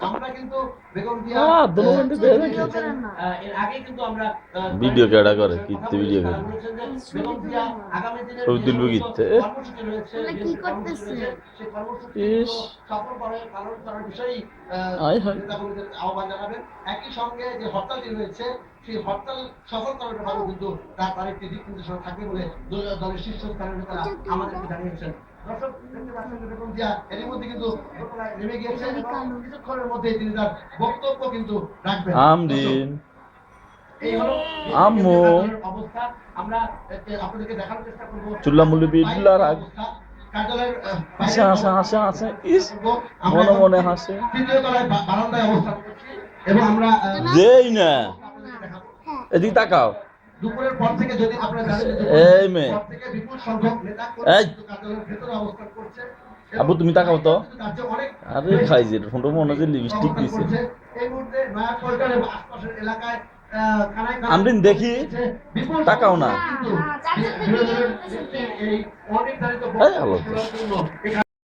আমরা কিন্তু বেগম জিয়া এর আগে কিন্তু আমরা ভিডিও কেডা করে কিত্তে ভিডিও করে বেগম জিয়া আগামী দিনে ছবি তুলবে কিত্তে কর্মসূচি রয়েছে কি করতেছে সেই কর্মসূচি ইস সফল পালন করার বিষয়ে আয় হায় নেতাকর্মীদের আহ্বান জানাবেন। একই সঙ্গে যে হরতালটি রয়েছে সেই হরতাল সফল করার ব্যাপারে কিন্তু তার একটি দিক নির্দেশনা থাকবে বলে দলের শীর্ষস্থানীয় নেতারা আমাদেরকে জানিয়েছেন। দর্শক দেখতে পাচ্ছেন যে বেগম জিয়া এরই মধ্যে কিন্তু ঘটনায় নেমে গিয়েছেন এবং কিছুক্ষণের মধ্যে তিনি তার বক্তব্য কিন্তু রাখবেন। আমদিন এই হলো আম্মু অবস্থা। আমরা আপনাদেরকে দেখানোর চেষ্টা করব চুল্লা মুল্লি বিল্লার আগ কার্যালয়ের হাসে হাসে হাসে হাসে ইস মনে মনে হাসে তৃতীয় তলায় বারান্দায় অবস্থান করছি এবং আমরা যেই না এদিক তাকাও দুপুরের পর থেকে যদি আপনারা জানেন যে এই মেয়ে পর থেকে বিপুল সংখ্যক নেতা এই কার্যালয়ের ভেতরে অবস্থান করছে। আবু তুমি তাকাও তো তার যে অনেক আরে খাইছে ফোনটা মনে হচ্ছে লিপস্টিক দিছে এই মুহূর্তে নয়া পল্টন এবং আশপাশের এলাকায় আমদিন দেখি তাকাও না এই অনির্ধারিত এই আলো